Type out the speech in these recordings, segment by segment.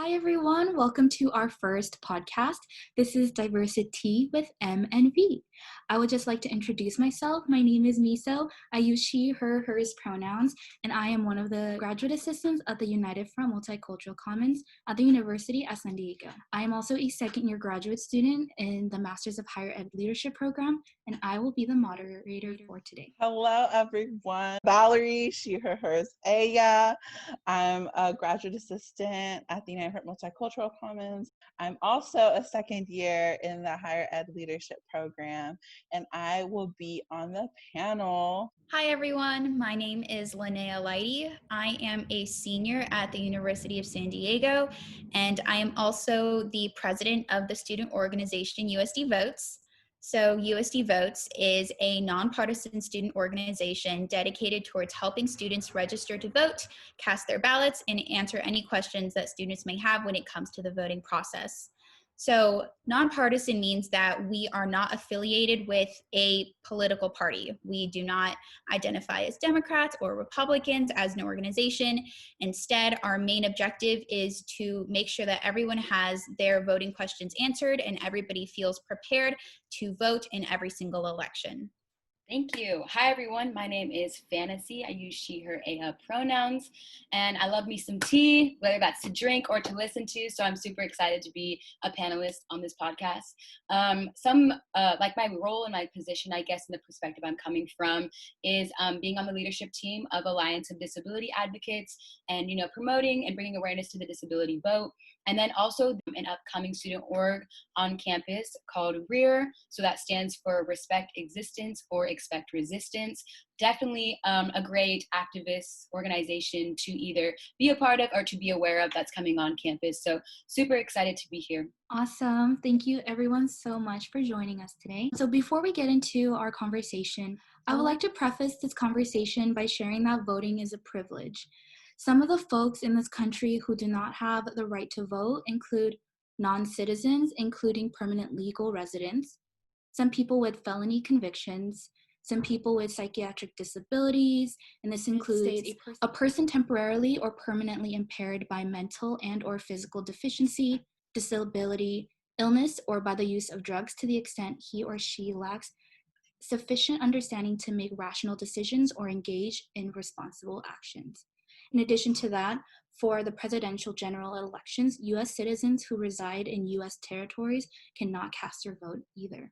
Hi, everyone. Welcome to our first podcast. This is DiversiTea with M and V. I would just like to introduce myself. My name is Miso. I use she, her, hers pronouns, and I am one of the graduate assistants at the United Front Multicultural Commons at the University of San Diego. I am also a second-year graduate student in the Masters of Higher Ed Leadership program, and I will be the moderator for today. Hello, everyone. Valerie, she, her, hers, Aya. I'm a graduate assistant at the United Front Multicultural Commons. I'm also a second year in the Higher Ed Leadership program, and I will be on the panel. Hi, everyone. My name is Linnea Lighty. I am a senior at the University of San Diego, and I am also the president of the student organization USD Votes. So USD Votes is a nonpartisan student organization dedicated towards helping students register to vote, cast their ballots, and answer any questions that students may have when it comes to the voting process. So nonpartisan means that we are not affiliated with a political party. We do not identify as Democrats or Republicans as an organization. Instead, our main objective is to make sure that everyone has their voting questions answered and everybody feels prepared to vote in every single election. Thank you. Hi, everyone. My name is Fantasy. I use she, her, pronouns, and I love me some tea, whether that's to drink or to listen to. So I'm super excited to be a panelist on this podcast. Like my role and my position, I guess, in the perspective I'm coming from is being on the leadership team of Alliance of Disability Advocates and, promoting and bringing awareness to the disability vote. And then also an upcoming student org on campus called REAR. So that stands for Respect Existence or Expect Resistance. Definitely a great activist organization to either be a part of or to be aware of that's coming on campus. So super excited to be here. Awesome. Thank you everyone so much for joining us today. So before we get into our conversation, I would like to preface this conversation by sharing that voting is a privilege. Some of the folks in this country who do not have the right to vote include non-citizens, including permanent legal residents, some people with felony convictions, some people with psychiatric disabilities, and this includes a person temporarily or permanently impaired by mental and or physical deficiency, disability, illness, or by the use of drugs to the extent he or she lacks sufficient understanding to make rational decisions or engage in responsible actions. In addition to that, for the presidential general elections, U.S. citizens who reside in U.S. territories cannot cast their vote either.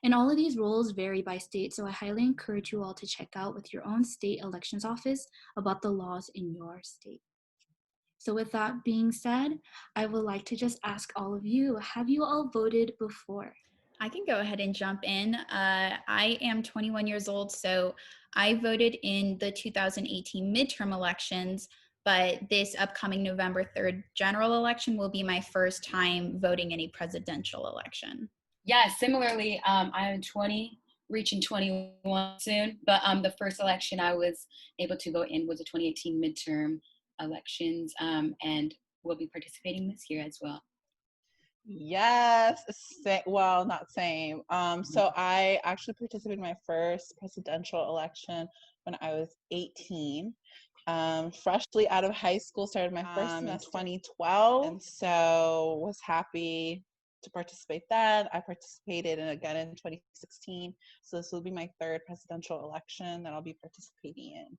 And all of these rules vary by state, so I highly encourage you all to check out with your own state elections office about the laws in your state. So with that being said, I would like to just ask all of you, have you all voted before? I can go ahead and jump in. I am 21 years old, so I voted in the 2018 midterm elections, but this upcoming November 3rd general election will be my first time voting in a presidential election. Yeah, similarly, I'm 20, reaching 21 soon, but the first election I was able to vote in was the 2018 midterm elections, and we'll be participating this year as well. Yes, well, not same. So I actually participated in my first presidential election when I was 18. Freshly out of high school, started my first in 2012, and so was happy to participate then. I participated again in 2016, so this will be my third presidential election that I'll be participating in.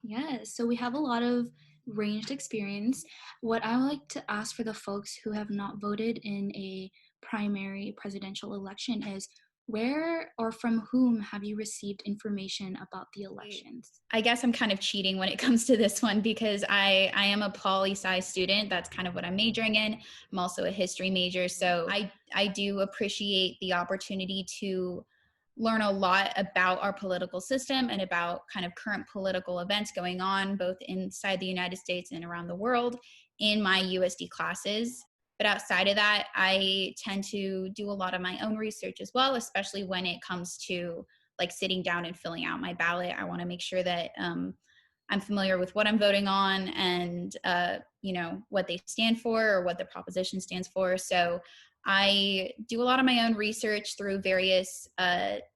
Yes, so we have a lot of ranged experience. What I would like to ask for the folks who have not voted in a primary presidential election is, where or from whom have you received information about the elections? I guess I'm kind of cheating when it comes to this one because I am a poli-sci student. That's kind of what I'm majoring in. I'm also a history major, so I do appreciate the opportunity to learn a lot about our political system and about kind of current political events going on both inside the United States and around the world in my USD classes. But outside of that, I tend to do a lot of my own research as well, especially when it comes to like sitting down and filling out my ballot. I want to make sure that I'm familiar with what I'm voting on and, what they stand for or what the proposition stands for. So I do a lot of my own research through various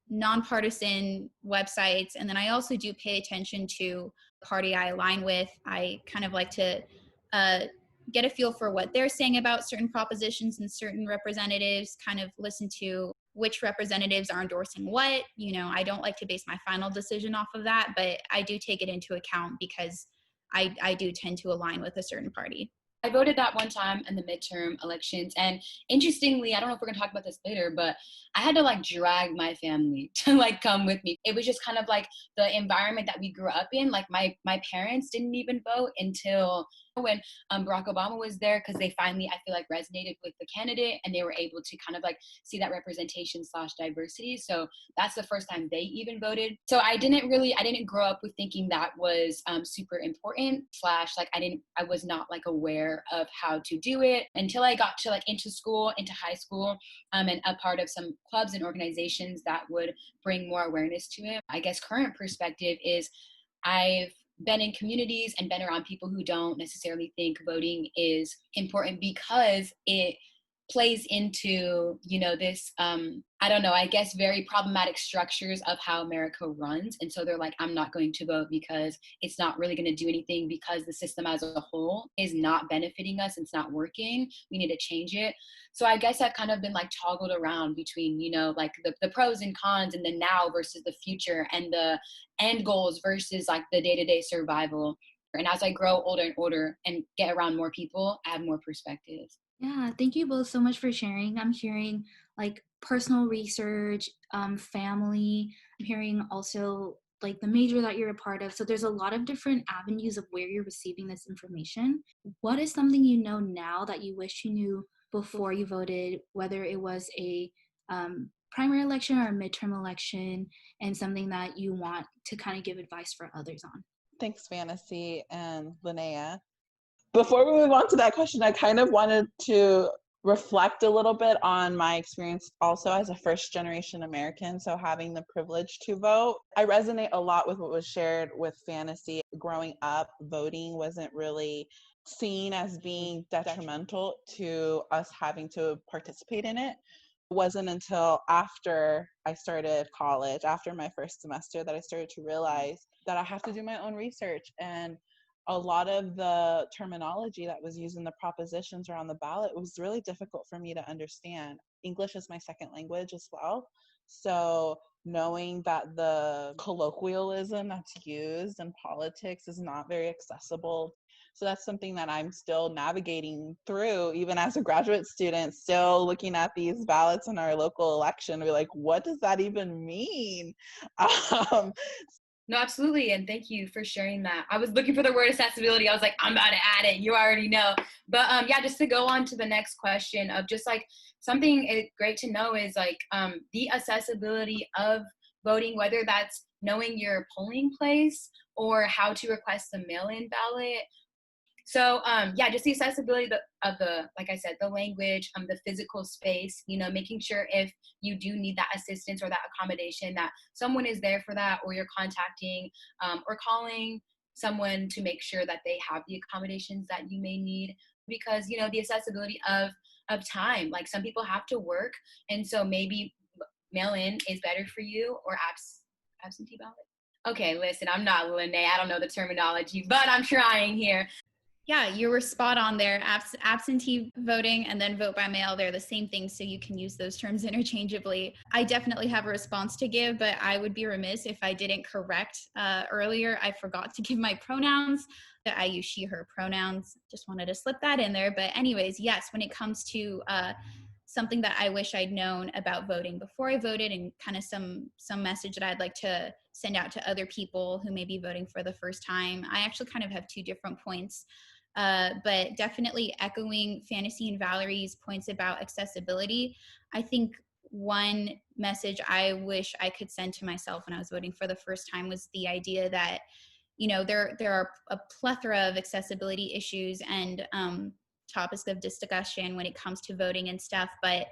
nonpartisan websites. And then I also do pay attention to the party I align with. I kind of like to get a feel for what they're saying about certain propositions and certain representatives, kind of listen to which representatives are endorsing what. I don't like to base my final decision off of that, but I do take it into account because I do tend to align with a certain party. I voted that one time in the midterm elections. And interestingly, I don't know if we're gonna talk about this later, but I had to like drag my family to like come with me. It was just kind of like the environment that we grew up in. Like my parents didn't even vote until when Barack Obama was there, because they finally, I feel like, resonated with the candidate and they were able to kind of like see that representation slash diversity. So that's the first time they even voted. So I didn't grow up with thinking that was super important slash like I was not like aware of how to do it until I got to like into high school, and a part of some clubs and organizations that would bring more awareness to it. I guess current perspective is I've been in communities and been around people who don't necessarily think voting is important because it plays into, this, I don't know, I guess very problematic structures of how America runs. And so they're like, I'm not going to vote because it's not really going to do anything, because the system as a whole is not benefiting us. It's not working. We need to change it. So I guess I've kind of been like toggled around between, like the pros and cons and the now versus the future and the end goals versus like the day-to-day survival. And as I grow older and older and get around more people, I have more perspectives. Yeah, thank you both so much for sharing. I'm hearing like personal research, family. I'm hearing also like the major that you're a part of. So there's a lot of different avenues of where you're receiving this information. What is something you know now that you wish you knew before you voted, whether it was a primary election or a midterm election, and something that you want to kind of give advice for others on? Thanks, Fantasy and Linnea. Before we move on to that question, I kind of wanted to reflect a little bit on my experience also as a first generation American. So having the privilege to vote, I resonate a lot with what was shared with Fantasy. Growing up, voting wasn't really seen as being detrimental to us having to participate in it. It wasn't until after I started college, after my first semester, that I started to realize that I have to do my own research, and a lot of the terminology that was used in the propositions or on the ballot was really difficult for me to understand. English is my second language as well. So knowing that the colloquialism that's used in politics is not very accessible. So that's something that I'm still navigating through, even as a graduate student, still looking at these ballots in our local election. We're like, what does that even mean? No, absolutely. And thank you for sharing that. I was looking for the word accessibility. I was like, I'm about to add it. You already know. But yeah, just to go on to the next question of just like something great to know is like the accessibility of voting, whether that's knowing your polling place or how to request the mail-in ballot. So yeah, just the accessibility of the, like I said, the language, the physical space, making sure if you do need that assistance or that accommodation, that someone is there for that, or you're contacting or calling someone to make sure that they have the accommodations that you may need. Because, the accessibility of time, like some people have to work. And so maybe mail in is better for you, or absentee ballot. Okay, listen, I'm not Lene. I don't know the terminology, but I'm trying here. Yeah, you were spot on there. Absentee voting and then vote by mail, they're the same thing, so you can use those terms interchangeably. I definitely have a response to give, but I would be remiss if I didn't correct earlier. I forgot to give my pronouns. I use she, her pronouns. Just wanted to slip that in there. But anyways, yes, when it comes to something that I wish I'd known about voting before I voted, and kind of some message that I'd like to send out to other people who may be voting for the first time, I actually kind of have two different points. But definitely echoing Fantasy and Valerie's points about accessibility. I think one message I wish I could send to myself when I was voting for the first time was the idea that, there are a plethora of accessibility issues and topics of discussion when it comes to voting and stuff. But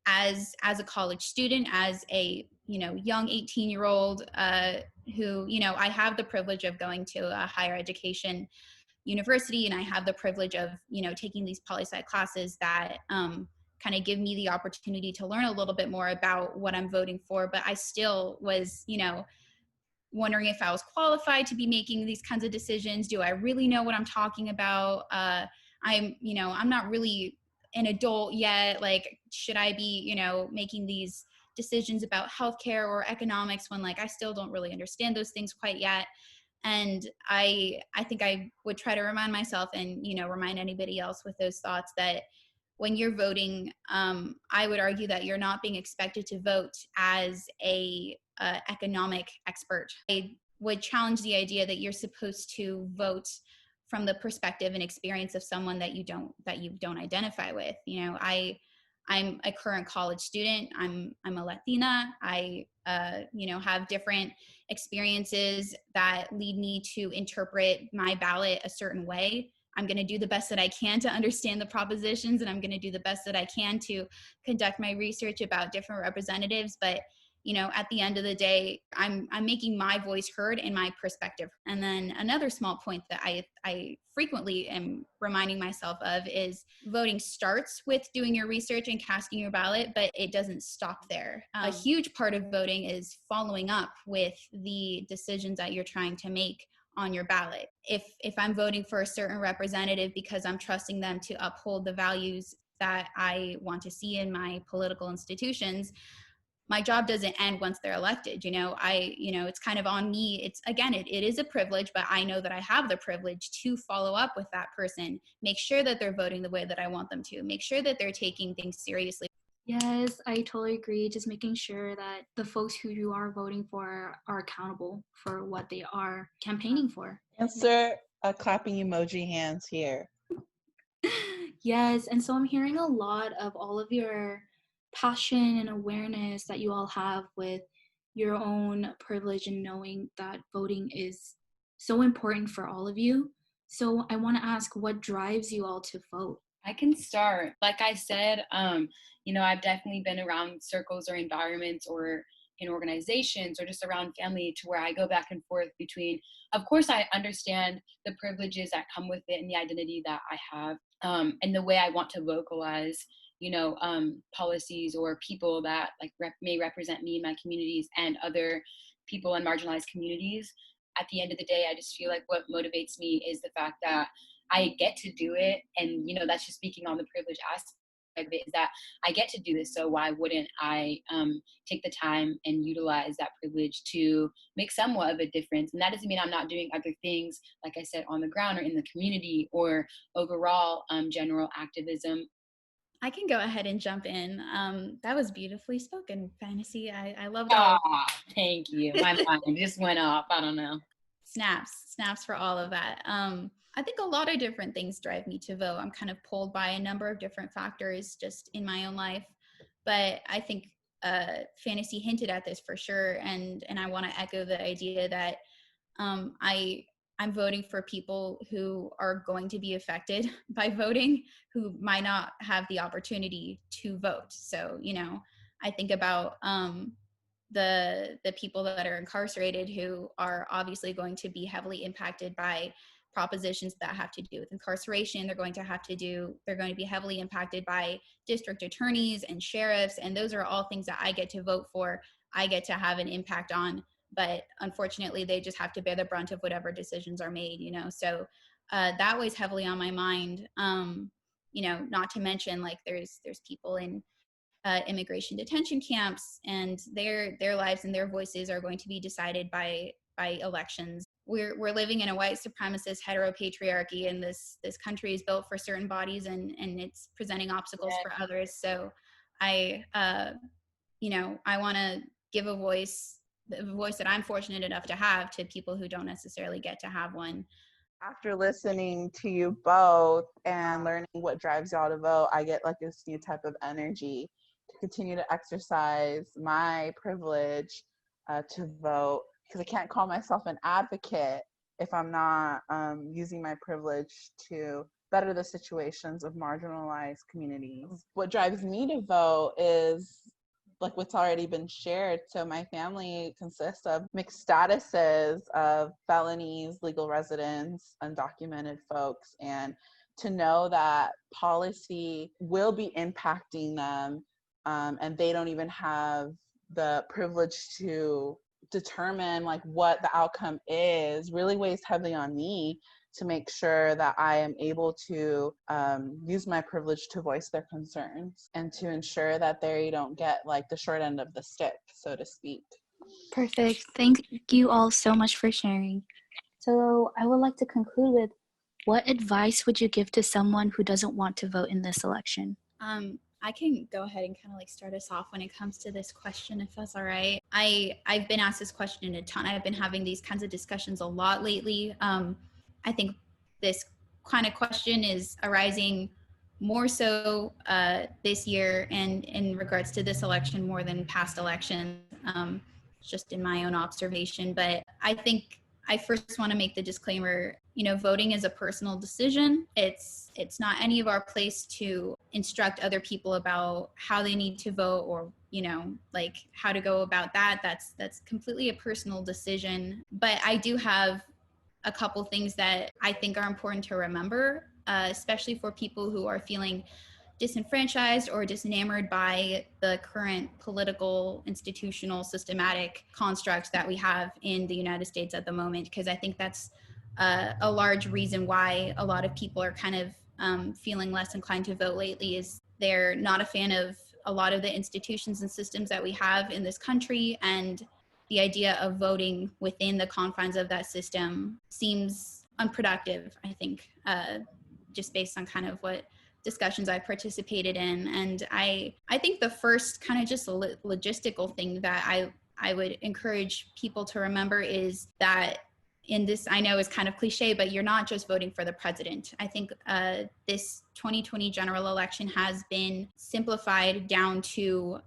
as a college student, as a young 18-year-old who, I have the privilege of going to a higher education university, and I have the privilege of taking these poli-sci classes that kind of give me the opportunity to learn a little bit more about what I'm voting for. But I still was wondering if I was qualified to be making these kinds of decisions. Do I really know what I'm talking about? I'm not really an adult yet. Like, should I be, making these decisions about healthcare or economics when like I still don't really understand those things quite yet. And I think I would try to remind myself and remind anybody else with those thoughts that when you're voting, I would argue that you're not being expected to vote as a economic expert. I would challenge the idea that you're supposed to vote from the perspective and experience of someone that you don't identify with. I'm a current college student. I'm a Latina. I have different experiences that lead me to interpret my ballot a certain way. I'm going to do the best that I can to understand the propositions, and I'm going to do the best that I can to conduct my research about different representatives. But at the end of the day, I'm making my voice heard and my perspective. And then another small point that I frequently am reminding myself of is voting starts with doing your research and casting your ballot, but it doesn't stop there. A huge part of voting is following up with the decisions that you're trying to make on your ballot. If I'm voting for a certain representative because I'm trusting them to uphold the values that I want to see in my political institutions, my job doesn't end once they're elected. It's kind of on me. It's, again, it is a privilege, but I know that I have the privilege to follow up with that person, make sure that they're voting the way that I want them to, make sure that they're taking things seriously. Yes, I totally agree. Just making sure that the folks who you are voting for are accountable for what they are campaigning for. Insert a clapping emoji hands here. Yes, and so I'm hearing a lot of all of your passion and awareness that you all have with your own privilege and knowing that voting is so important for all of you. So I want to ask, what drives you all to vote? I can start. Like I said, I've definitely been around circles or environments or in organizations or just around family to where I go back and forth between, of course, I understand the privileges that come with it and the identity that I have, and the way I want to vocalize, policies or people that like may represent me, my communities, and other people in marginalized communities. At the end of the day, I just feel like what motivates me is the fact that I get to do it. And, that's just speaking on the privilege aspect of it, is that I get to do this. So why wouldn't I take the time and utilize that privilege to make somewhat of a difference? And that doesn't mean I'm not doing other things, like I said, on the ground or in the community or overall general activism. I can go ahead and jump in. That was beautifully spoken, Fantasy. I loved all. Thank you. My mind just went off. I don't know. Snaps for all of that. I think a lot of different things drive me to vote. I'm kind of pulled by a number of different factors just in my own life, but I think Fantasy hinted at this for sure, and I want to echo the idea that I'm voting for people who are going to be affected by voting, who might not have the opportunity to vote. So, I think about the people that are incarcerated who are obviously going to be heavily impacted by propositions that have to do with incarceration. They're going to be heavily impacted by district attorneys and sheriffs, and those are all things that I get to vote for. I get to have an impact on, but unfortunately they just have to bear the brunt of whatever decisions are made, so that weighs heavily on my mind. Not to mention, like, there's people in immigration detention camps, and their lives and their voices are going to be decided by elections. We're living in a white supremacist heteropatriarchy, and this country is built for certain bodies, and it's presenting obstacles for others. So I want to give a voice, the voice that I'm fortunate enough to have, to people who don't necessarily get to have one. After listening to you both and learning what drives y'all to vote, I get like this new type of energy to continue to exercise my privilege to vote, because I can't call myself an advocate if I'm not using my privilege to better the situations of marginalized communities. What drives me to vote is like what's already been shared. So my family consists of mixed statuses of felonies, legal residents, undocumented folks, and to know that policy will be impacting them, and they don't even have the privilege to determine like what the outcome is, really weighs heavily on me, to make sure that I am able to use my privilege to voice their concerns and to ensure that they don't get like the short end of the stick, so to speak. Perfect. Thank you all so much for sharing. So I would like to conclude with, what advice would you give to someone who doesn't want to vote in this election? I can go ahead and kind of like start us off when it comes to this question, if that's all right. I've been asked this question a ton. I've been having these kinds of discussions a lot lately. I think this kind of question is arising more so this year and in regards to this election more than past elections, just in my own observation. But I think I first want to make the disclaimer, voting is a personal decision. It's not any of our place to instruct other people about how they need to vote or, like how to go about that. That's completely a personal decision. But I do have a couple things that I think are important to remember, especially for people who are feeling disenfranchised or disenamored by the current political, institutional, systematic construct that we have in the United States at the moment, because I think that's a large reason why a lot of people are kind of feeling less inclined to vote lately, is they're not a fan of a lot of the institutions and systems that we have in this country, and the idea of voting within the confines of that system seems unproductive, I think, just based on kind of what discussions I participated in. And I think the first kind of just logistical thing that I would encourage people to remember is that in this, I know is kind of cliche, but you're not just voting for the president. I think this 2020 general election has been simplified down to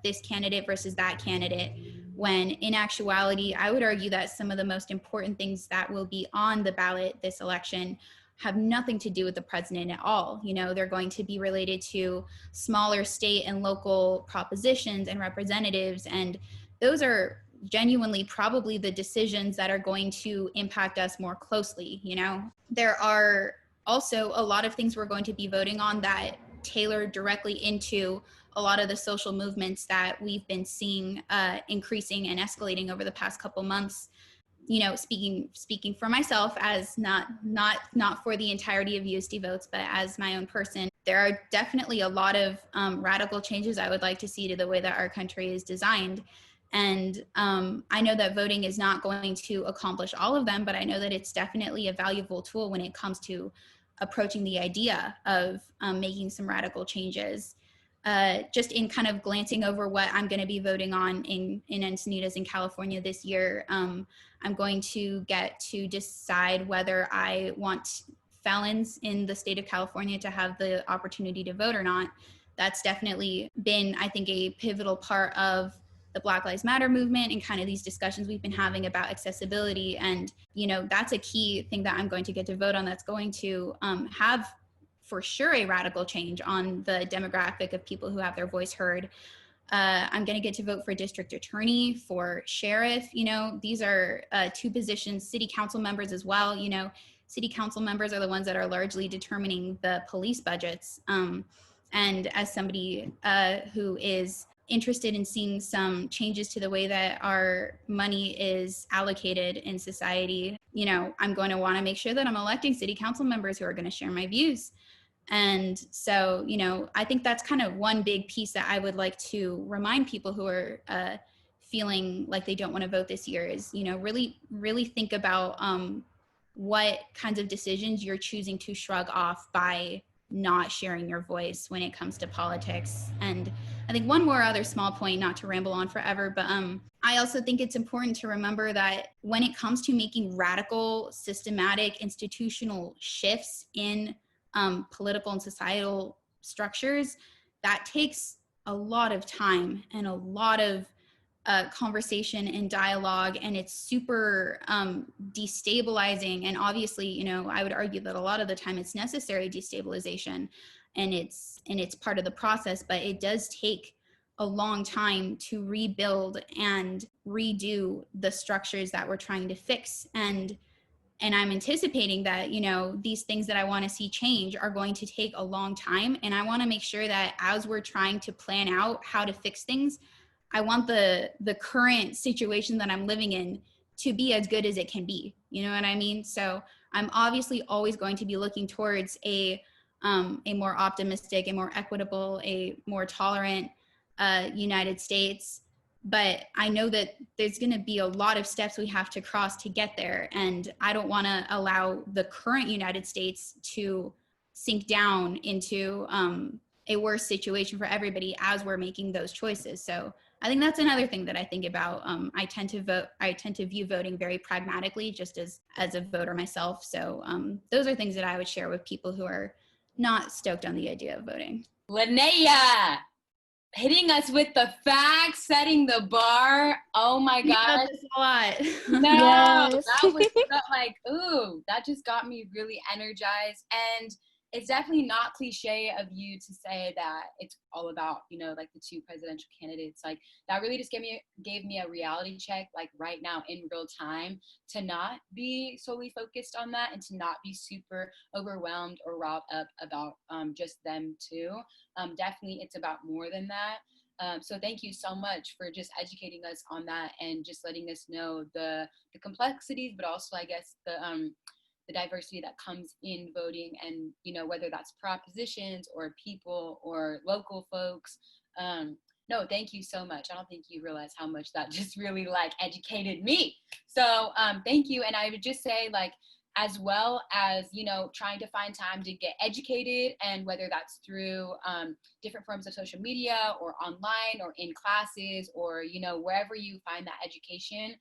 this candidate versus that candidate, when in actuality, I would argue that some of the most important things that will be on the ballot this election have nothing to do with the president at all. They're going to be related to smaller state and local propositions and representatives. And those are genuinely probably the decisions that are going to impact us more closely. There are also a lot of things we're going to be voting on that tailor directly into a lot of the social movements that we've been seeing increasing and escalating over the past couple months. Speaking for myself, as not for the entirety of USD votes, but as my own person, there are definitely a lot of radical changes I would like to see to the way that our country is designed. And I know that voting is not going to accomplish all of them, but I know that it's definitely a valuable tool when it comes to approaching the idea of making some radical changes. Just in kind of glancing over what I'm going to be voting on in Encinitas in California this year, I'm going to get to decide whether I want felons in the state of California to have the opportunity to vote or not. That's definitely been, I think, a pivotal part of the Black Lives Matter movement and kind of these discussions we've been having about accessibility. And, that's a key thing that I'm going to get to vote on, that's going to have for sure a radical change on the demographic of people who have their voice heard. I'm going to get to vote for district attorney, for sheriff. These are two positions, city council members as well. City council members are the ones that are largely determining the police budgets. And as somebody who is interested in seeing some changes to the way that our money is allocated in society, I'm going to want to make sure that I'm electing city council members who are going to share my views. And so, I think that's kind of one big piece that I would like to remind people who are feeling like they don't want to vote this year is, really, really think about what kinds of decisions you're choosing to shrug off by not sharing your voice when it comes to politics. And I think one more other small point, not to ramble on forever, but I also think it's important to remember that when it comes to making radical, systematic, institutional shifts in political and societal structures, that takes a lot of time and a lot of conversation and dialogue, and it's super destabilizing. And obviously, I would argue that a lot of the time it's necessary destabilization, and it's part of the process, but it does take a long time to rebuild and redo the structures that we're trying to fix. And I'm anticipating that, these things that I want to see change are going to take a long time. And I want to make sure that as we're trying to plan out how to fix things, I want the current situation that I'm living in to be as good as it can be. You know what I mean? So I'm obviously always going to be looking towards a more optimistic, a more equitable, a more tolerant United States. But I know that there's going to be a lot of steps we have to cross to get there. And I don't want to allow the current United States to sink down into a worse situation for everybody as we're making those choices. So I think that's another thing that I think about. I tend to view voting very pragmatically, just as a voter myself. So those are things that I would share with people who are not stoked on the idea of voting. Linnea, hitting us with the facts, setting the bar. Oh my God. That's a lot. No, Yes. that was like, ooh, that just got me really energized. And it's definitely not cliche of you to say that it's all about, like the two presidential candidates. Like that really just gave me a reality check, like right now in real time, to not be solely focused on that and to not be super overwhelmed or riled up about just them too. Definitely it's about more than that. So thank you so much for just educating us on that and just letting us know the complexities, but also I guess the diversity that comes in voting, and whether that's propositions or people or local folks. No, thank you so much. I don't think you realize how much that just really like educated me. So thank you. And I would just say, like, as well as trying to find time to get educated, and whether that's through different forms of social media or online or in classes or wherever you find that education,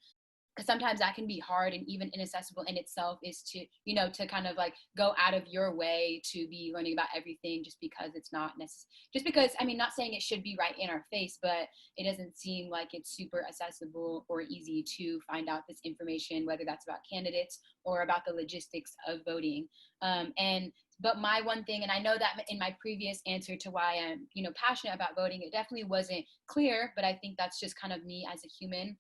because sometimes that can be hard and even inaccessible in itself, is to to kind of like go out of your way to be learning about everything just because it's not necessary, just because, I mean, not saying it should be right in our face, but it doesn't seem like it's super accessible or easy to find out this information, whether that's about candidates or about the logistics of voting. But my one thing, and I know that in my previous answer to why I'm passionate about voting, it definitely wasn't clear, but I think that's just kind of me as a human,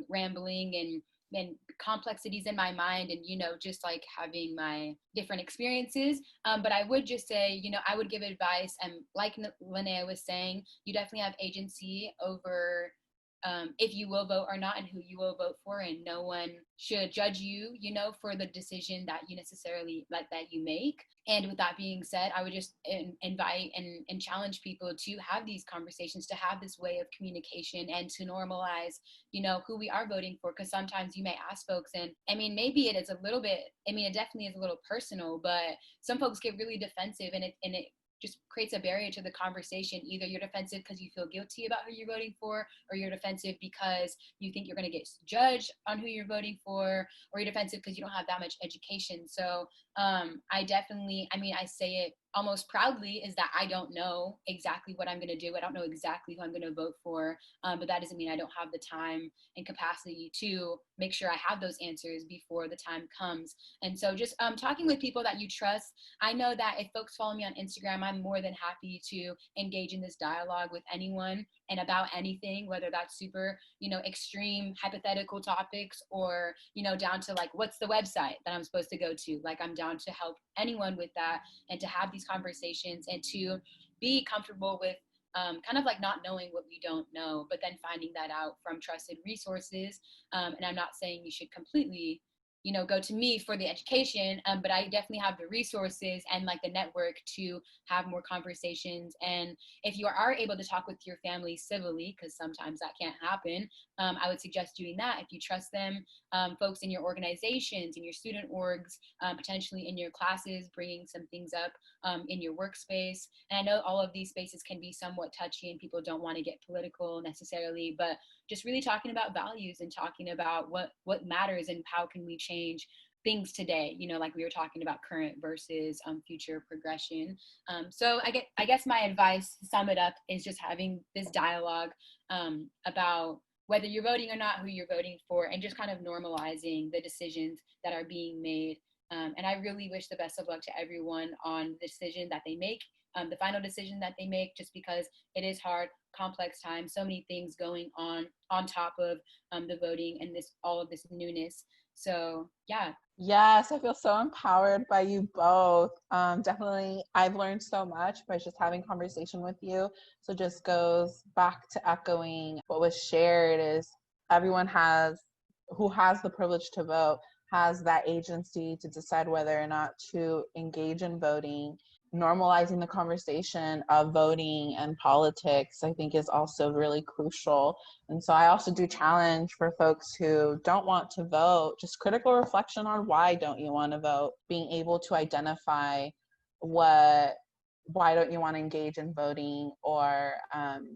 rambling and complexities in my mind, and just like having my different experiences. But I would just say, I would give advice, and like Linnea was saying, you definitely have agency over if you will vote or not, and who you will vote for, and no one should judge you for the decision that you necessarily like that you make. And with that being said, I would just invite and challenge people to have these conversations, to have this way of communication, and to normalize who we are voting for. Because sometimes you may ask folks, and I mean, maybe it is a little bit, I mean, it definitely is a little personal, but some folks get really defensive, and it just creates a barrier to the conversation. Either you're defensive because you feel guilty about who you're voting for, or you're defensive because you think you're going to get judged on who you're voting for, or you're defensive because you don't have that much education. So I definitely, I mean, I say it almost proudly, is that I don't know exactly what I'm going to do. I don't know exactly who I'm going to vote for, but that doesn't mean I don't have the time and capacity to make sure I have those answers before the time comes. And so just talking with people that you trust. I know that if folks follow me on Instagram, I'm more than happy to engage in this dialogue with anyone and about anything, whether that's super, extreme hypothetical topics, or, down to like, what's the website that I'm supposed to go to? Like, I'm down to help anyone with that, and to have these conversations, and to be comfortable with kind of like not knowing what we don't know, but then finding that out from trusted resources. And I'm not saying you should completely go to me for the education, but I definitely have the resources and like the network to have more conversations. And if you are able to talk with your family civilly, because sometimes that can't happen, I would suggest doing that if you trust them. Folks in your organizations, in your student orgs, potentially in your classes, bringing some things up in your workspace. And I know all of these spaces can be somewhat touchy and people don't want to get political necessarily, but just really talking about values and talking about what matters and how can we change things today, like we were talking about current versus future progression. So I guess my advice, to sum it up, is just having this dialogue about whether you're voting or not, who you're voting for, and just kind of normalizing the decisions that are being made. And I really wish the best of luck to everyone on the decision that they make, the final decision that they make, just because it is hard, complex time, so many things going on top of the voting and all of this newness. So yeah. Yes, I feel so empowered by you both. Definitely, I've learned so much by just having conversation with you. So just goes back to echoing what was shared, is everyone who has the privilege to vote has that agency to decide whether or not to engage in voting. Normalizing the conversation of voting and politics, I think, is also really crucial. And so I also do challenge for folks who don't want to vote, just critical reflection on why don't you want to vote, being able to identify why don't you want to engage in voting, or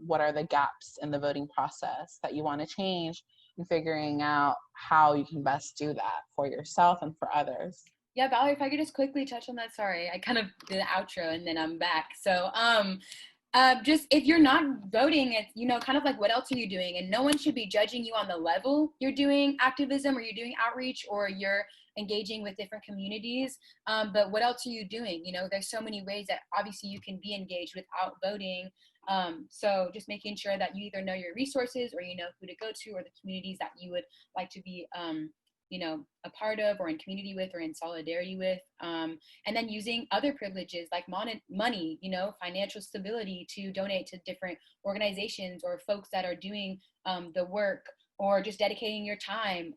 what are the gaps in the voting process that you want to change, and figuring out how you can best do that for yourself and for others. Yeah, Valerie, if I could just quickly touch on that. Sorry, I kind of did the outro and then I'm back. So, just if you're not voting, it's, kind of like, what else are you doing? And no one should be judging you on the level you're doing activism, or you're doing outreach, or you're engaging with different communities. But what else are you doing? There's so many ways that obviously you can be engaged without voting. So just making sure that you either know your resources, or you know who to go to, or the communities that you would like to be a part of, or in community with, or in solidarity with, and then using other privileges like money, financial stability to donate to different organizations or folks that are doing the work, or just dedicating your time,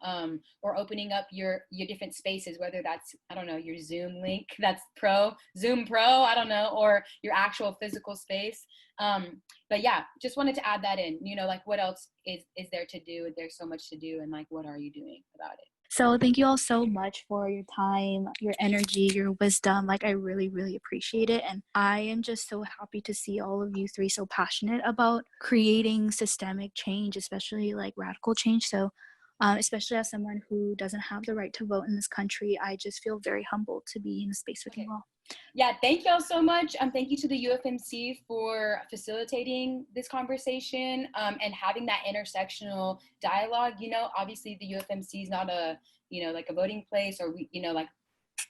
or opening up your different spaces, whether that's, I don't know, your Zoom link, that's Zoom Pro, I don't know, or your actual physical space. But yeah, just wanted to add that in, like, what else is there to do? There's so much to do, and like, what are you doing about it? So thank you all so much for your time, your energy, your wisdom. Like, I really, really appreciate it. And I am just so happy to see all of you three so passionate about creating systemic change, especially like radical change. So especially as someone who doesn't have the right to vote in this country, I just feel very humbled to be in a space with you all. Yeah, thank y'all so much. Thank you to the UFMC for facilitating this conversation, and having that intersectional dialogue. Obviously the UFMC is not a, like a voting place, or like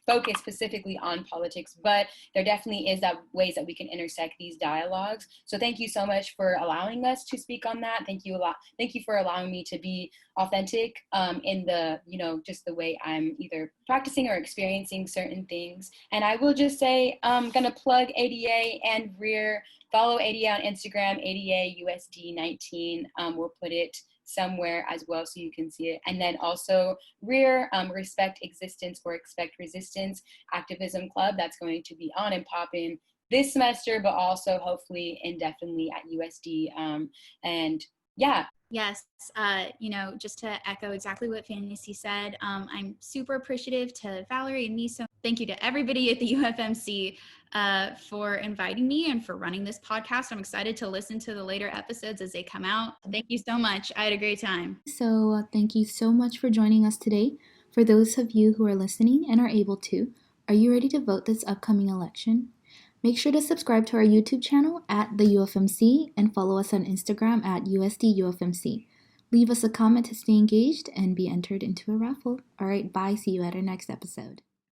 focus specifically on politics, but there definitely is that ways that we can intersect these dialogues. So thank you so much for allowing us to speak on that. Thank you a lot. Thank you for allowing me to be authentic in the, just the way I'm either practicing or experiencing certain things. And I will just say, I'm gonna plug ADA and REAR. Follow ADA on Instagram, ADA USD 19. We'll put it somewhere as well so you can see it. And then also REAR, Respect Existence or Expect Resistance Activism Club, that's going to be on and popping this semester, but also hopefully indefinitely at USD. And yeah. Yes, just to echo exactly what Fantasy said, I'm super appreciative to Valerie and me. So thank you to everybody at the UFMC for inviting me and for running this podcast. I'm excited to listen to the later episodes as they come out. Thank you so much. I had a great time. So thank you so much for joining us today. For those of you who are listening and are able to, are you ready to vote this upcoming election? Make sure to subscribe to our YouTube channel at the UFMC and follow us on Instagram at USDUFMC. Leave us a comment to stay engaged and be entered into a raffle. All right, bye. See you at our next episode.